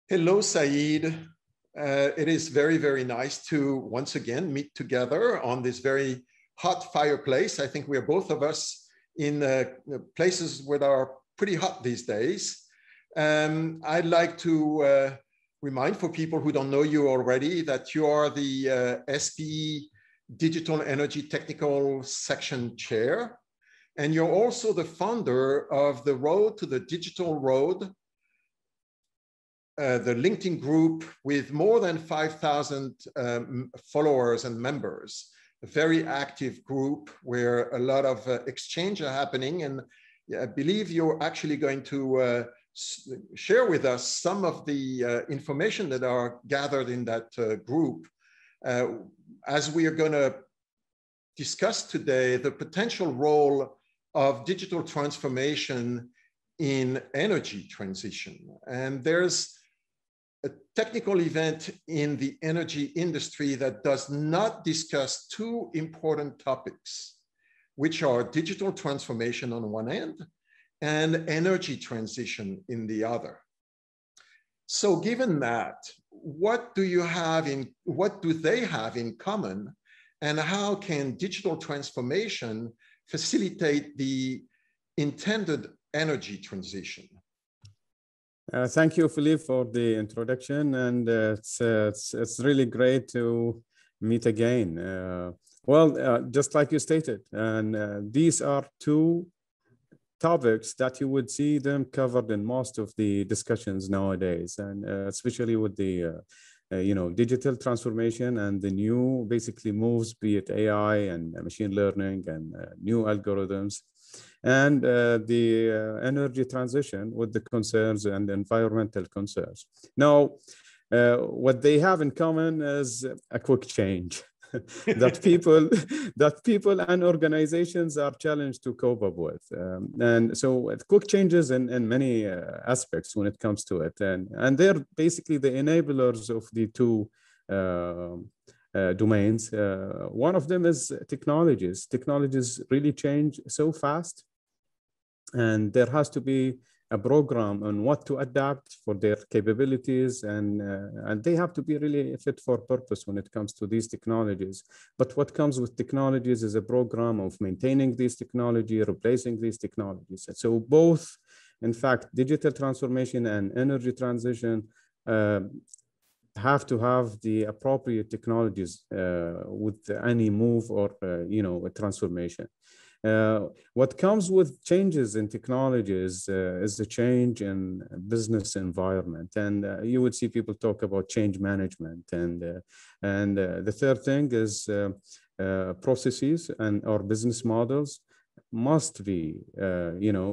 Hello, Saeed. It is very, very nice to once again meet together on this very hot fireplace. I think we are both of us in places that are pretty hot these days. I'd like to remind for people who don't know you already that you are the SPE Digital Energy Technical Section Chair, and you're also the founder of the Road to the Digital Road, the LinkedIn group with more than 5,000 followers and members, a very active group where a lot of exchange are happening. And I believe you're actually going to share with us some of the information that are gathered in that group. As we are going to discuss today, the potential role of digital transformation in energy transition. And there's a technical event in the energy industry that does not discuss two important topics, which are digital transformation on one end and energy transition in the other. So given that, what do they have in common, and how can digital transformation facilitate the intended energy transition? Thank you, Philippe, for the introduction, and it's really great to meet again. Just like you stated, and these are two topics that you would see them covered in most of the discussions nowadays, and especially with the digital transformation and the new basically moves, be it AI and machine learning and new algorithms, and the energy transition with the concerns and environmental concerns. Now, what they have in common is a quick change that people and organizations are challenged to cope up with. And so quick changes in many aspects when it comes to it. And they're basically the enablers of the two domains. One of them is technologies. Technologies really change so fast, and there has to be a program on what to adapt for their capabilities, and they have to be really fit for purpose when it comes to these technologies. But what comes with technologies is a program of maintaining these technology, replacing these technologies. And so both, in fact, digital transformation and energy transition have to have the appropriate technologies with any move or a transformation. What comes with changes in technologies is the change in business environment, and you would see people talk about change management. And the third thing is processes and our business models must be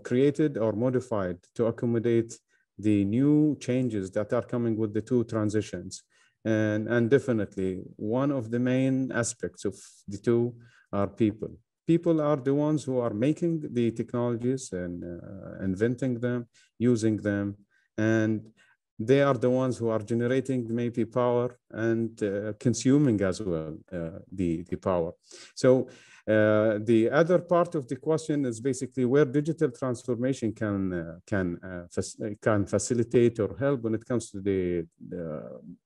created or modified to accommodate the new changes that are coming with the two transitions. And definitely one of the main aspects of the two are people. People are the ones who are making the technologies and inventing them, using them, and they are the ones who are generating maybe power and consuming as well the power. So the other part of the question is basically where digital transformation can facilitate or help when it comes to the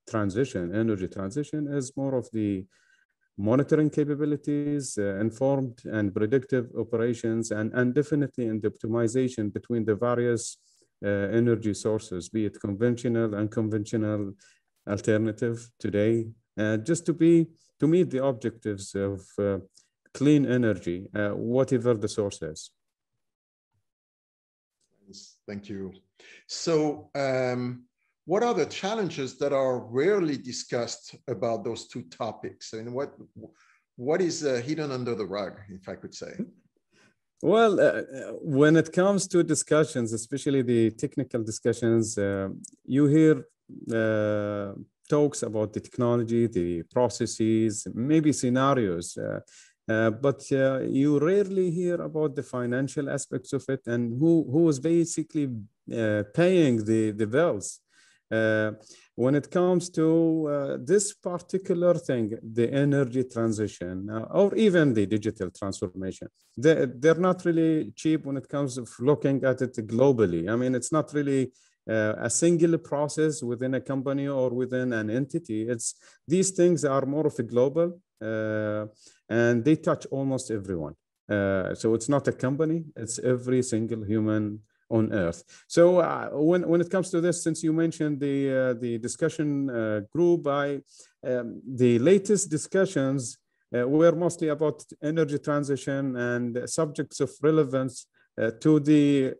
transition. Energy transition is more of the monitoring capabilities, informed and predictive operations, and definitely in the optimization between the various energy sources, be it conventional, unconventional, alternative today, just to meet the objectives of clean energy, whatever the source is. Thank you. So, what are the challenges that are rarely discussed about those two topics? And what is hidden under the rug, if I could say? Well, when it comes to discussions, especially the technical discussions, you hear talks about the technology, the processes, maybe scenarios, but you rarely hear about the financial aspects of it and who is basically paying the bills. When it comes to this particular thing, the energy transition, or even the digital transformation, they're not really cheap when it comes to looking at it globally. I mean, it's not really a single process within a company or within an entity. These things are more of a global, and they touch almost everyone. So it's not a company, it's every single human on earth. So when it comes to this, since you mentioned the discussion group, the latest discussions were mostly about energy transition and subjects of relevance to the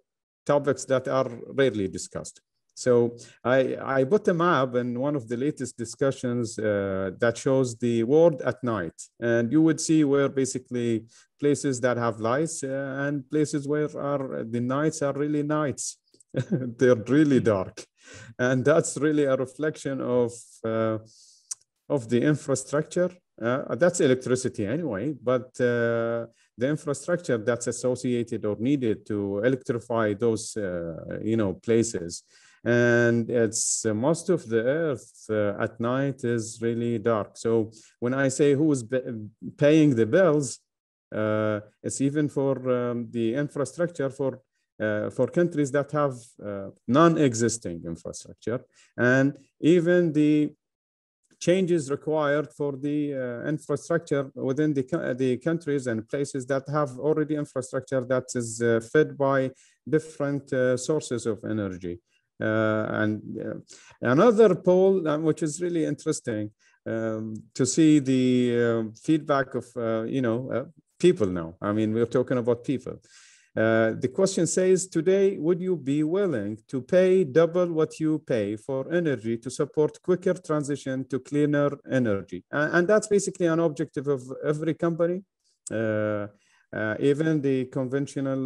topics that are rarely discussed. So I put a map in one of the latest discussions that shows the world at night. And you would see where basically places that have lights and places where the nights are really nights. They're really dark. And that's really a reflection of the infrastructure. That's electricity anyway, but the infrastructure that's associated or needed to electrify those places. And it's most of the earth at night is really dark. So when I say who's paying the bills, it's even for the infrastructure for countries that have non-existing infrastructure, and even the changes required for the infrastructure within the countries and places that have already infrastructure that is fed by different sources of energy. And another poll, which is really interesting to see the feedback of people now. I mean, we're talking about people. The question says, today, would you be willing to pay double what you pay for energy to support quicker transition to cleaner energy? And that's basically an objective of every company. Even the conventional,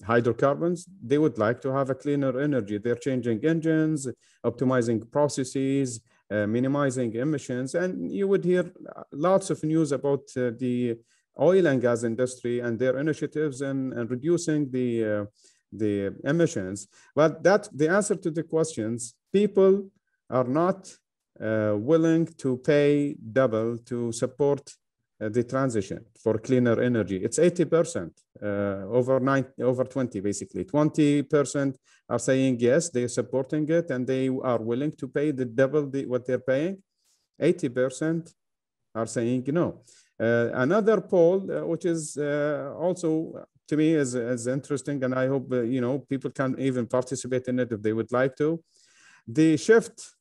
hydrocarbons, they would like to have a cleaner energy. They're changing engines, optimizing processes, minimizing emissions. And you would hear lots of news about the oil and gas industry and their initiatives and reducing the emissions. But the answer to the questions, people are not willing to pay double to support the transition for cleaner energy. It's 80%, over 20, basically. 20% are saying yes, they're supporting it and they are willing to pay the double what they're paying. 80% are saying no. Another poll, which is also to me is interesting, and I hope people can even participate in it if they would like to. The shift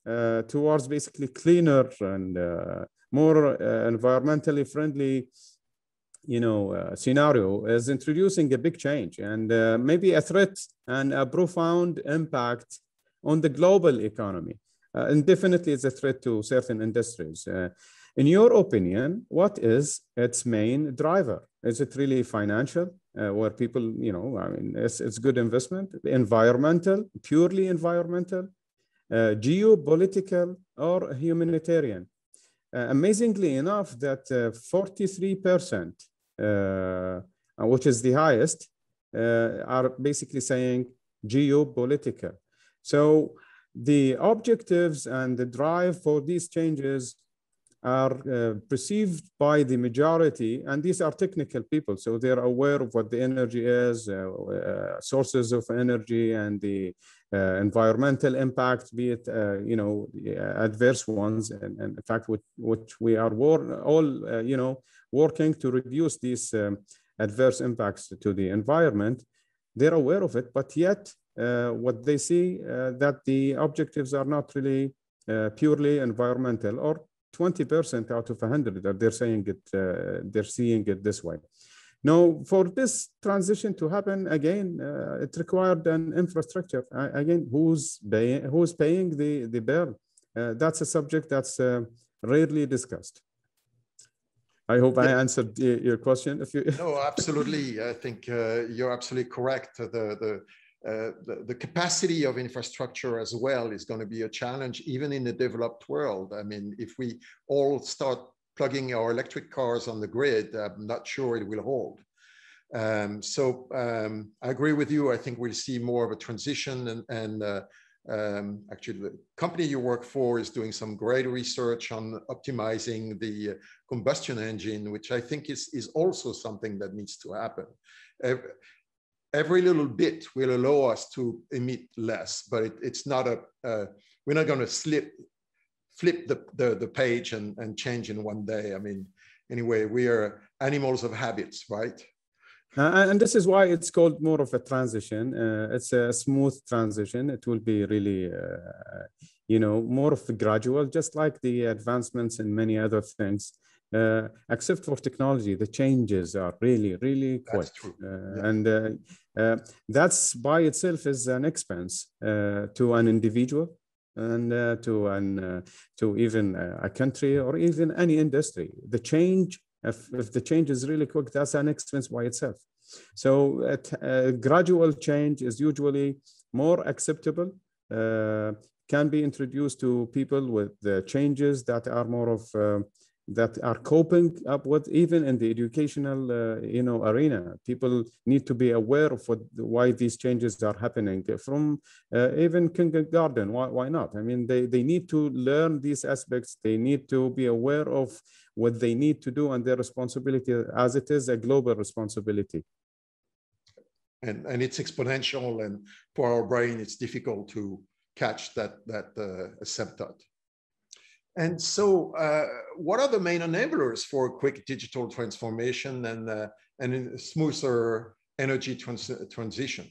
towards basically cleaner and more environmentally friendly, scenario is introducing a big change and maybe a threat and a profound impact on the global economy. And definitely it's a threat to certain industries. In your opinion, what is its main driver? Is it really financial, where people, it's good investment, environmental, purely environmental, geopolitical, or humanitarian? Amazingly enough, that 43%, which is the highest, are basically saying geopolitical. So the objectives and the drive for these changes are perceived by the majority, and these are technical people, so they're aware of what the energy is, sources of energy, and the environmental impact, be it adverse ones, and in fact, which we are all working to reduce these adverse impacts to the environment. They're aware of it, but yet what they see that the objectives are not really purely environmental, or 20% out of 100 that they're saying it, they're seeing it this way. Now, for this transition to happen, again, it required an infrastructure. Again, who's paying the bill? That's a subject that's rarely discussed. I hope I answered your question. No, absolutely. I think you're absolutely correct. The capacity of infrastructure as well is going to be a challenge, even in the developed world. I mean, if we all start plugging our electric cars on the grid, I'm not sure it will hold. So I agree with you. I think we'll see more of a transition, and actually the company you work for is doing some great research on optimizing the combustion engine, which I think is also something that needs to happen. every little bit will allow us to emit less, but it's not we're not going to flip the page and change in one day. I mean, anyway, we are animals of habits, right? And this is why it's called more of a transition. It's a smooth transition. It will be really, more of a gradual, just like the advancements in many other things. Except for technology, the changes are really, really quick. That's true. And that's by itself is an expense to an individual and to even a country or even any industry. The change, if the change is really quick, that's an expense by itself. So gradual change is usually more acceptable, can be introduced to people with the changes that are more of that are coping up with. Even in the educational arena, people need to be aware of why these changes are happening from even kindergarten. Why not? I mean, they need to learn these aspects. They need to be aware of what they need to do and their responsibility, as it is a global responsibility. And it's exponential, and for our brain it's difficult to catch that asymptote. And so, what are the main enablers for quick digital transformation and a smoother energy transition?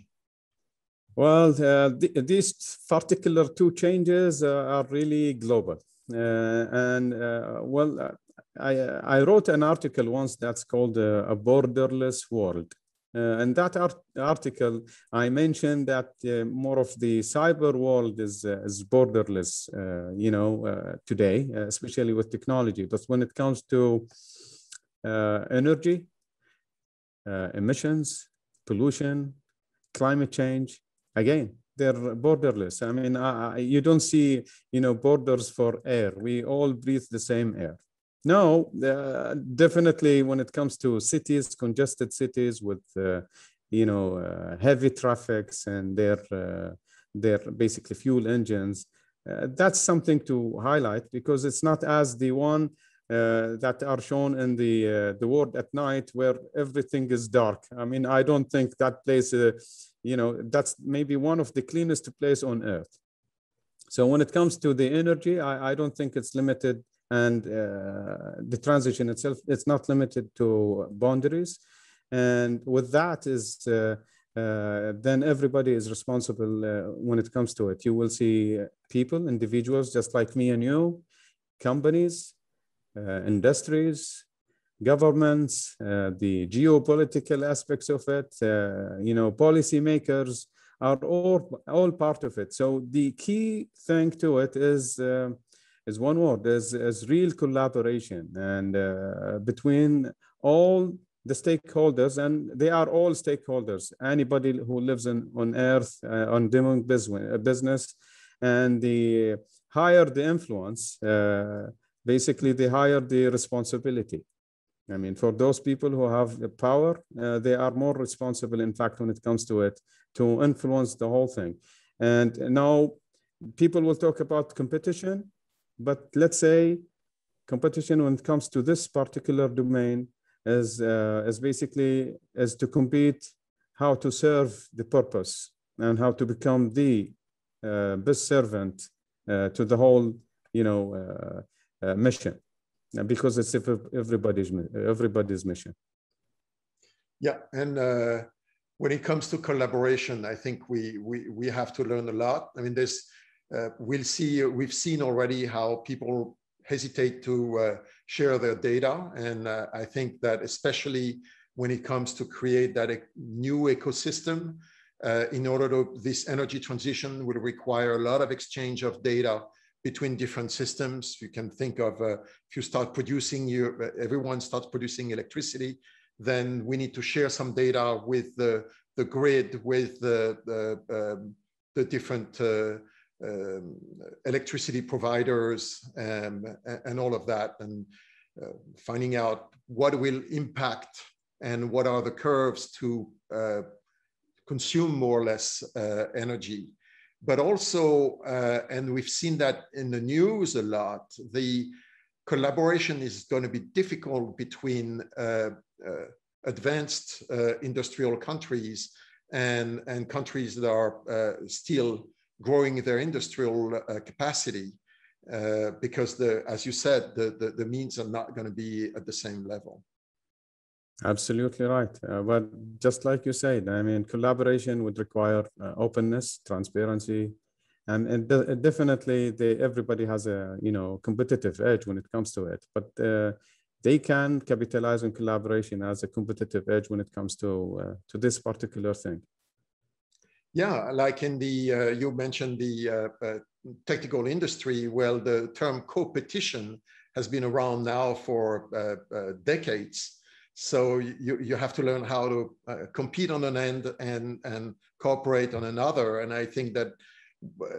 Well, these particular two changes are really global. I wrote an article once that's called A Borderless World. In that article, I mentioned that more of the cyber world is borderless, today, especially with technology. But when it comes to energy, emissions, pollution, climate change, again, they're borderless. I mean, you don't see, borders for air. We all breathe the same air. No, definitely when it comes to cities, congested cities with, heavy traffics and their basically fuel engines, that's something to highlight, because it's not as the one that are shown in the world at night where everything is dark. I mean, I don't think that place, that's maybe one of the cleanest place on earth. So when it comes to the energy, I don't think it's limited. And the transition itself, it's not limited to boundaries. And with that is, then everybody is responsible when it comes to it. You will see people, individuals, just like me and you, companies, industries, governments, the geopolitical aspects of it, policymakers are all part of it. So the key thing to it is one word, is real collaboration, and between all the stakeholders, and they are all stakeholders, anybody who lives on earth, on doing business, and the higher the influence, basically the higher the responsibility. I mean, for those people who have the power, they are more responsible, in fact, when it comes to it, to influence the whole thing. And now people will talk about competition, but let's say competition when it comes to this particular domain is basically to compete how to serve the purpose and how to become the best servant to the whole, mission, because it's everybody's mission. Yeah, and when it comes to collaboration, I think we have to learn a lot. I mean, we've seen already how people hesitate to share their data. And I think that especially when it comes to create that new ecosystem, in order to, this energy transition will require a lot of exchange of data between different systems. You can think of, if you start producing, everyone starts producing electricity, then we need to share some data with the grid, with the different electricity providers, and all of that, and finding out what will impact and what are the curves to consume more or less energy. But also, and we've seen that in the news a lot, the collaboration is going to be difficult between advanced industrial countries and countries that are still growing their industrial capacity, because as you said, the means are not going to be at the same level. Absolutely right. But just like you said, I mean, collaboration would require openness, transparency, and definitely everybody has a competitive edge when it comes to it. But they can capitalize on collaboration as a competitive edge when it comes to this particular thing. Yeah, like in the you mentioned the technical industry. Well, the term co-petition has been around now for decades. So you have to learn how to compete on an end and cooperate on another. And I think that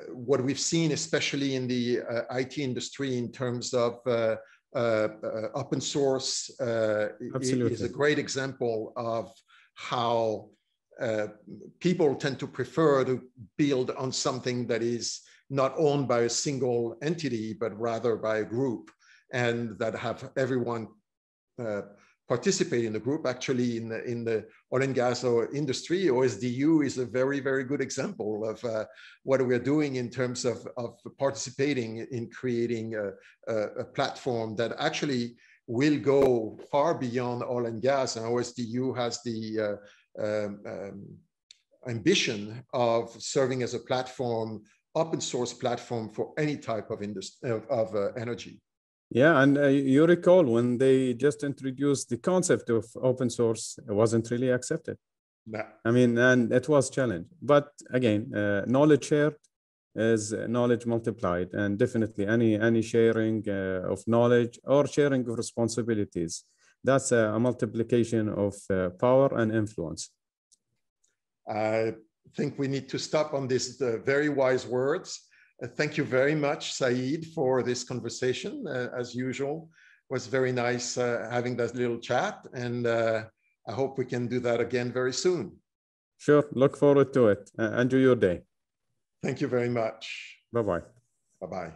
what we've seen, especially in the IT industry, in terms of open source, is a great example of how people tend to prefer to build on something that is not owned by a single entity, but rather by a group, and that have everyone participate in the group. Actually, in the oil and gas industry, OSDU is a very, very good example of what we're doing in terms of participating in creating a platform that actually will go far beyond oil and gas. And OSDU has the ambition of serving as a platform, open source platform for any type of industry of energy. Yeah, and you recall when they just introduced the concept of open source, it wasn't really accepted. No. I mean, and it was challenged. But again, knowledge shared is knowledge multiplied, and definitely any sharing of knowledge or sharing of responsibilities, that's a multiplication of power and influence. I think we need to stop on these very wise words. Thank you very much, Saeed, for this conversation. As usual, it was very nice having that little chat, and I hope we can do that again very soon. Sure, look forward to it. Enjoy your day. Thank you very much. Bye-bye. Bye-bye.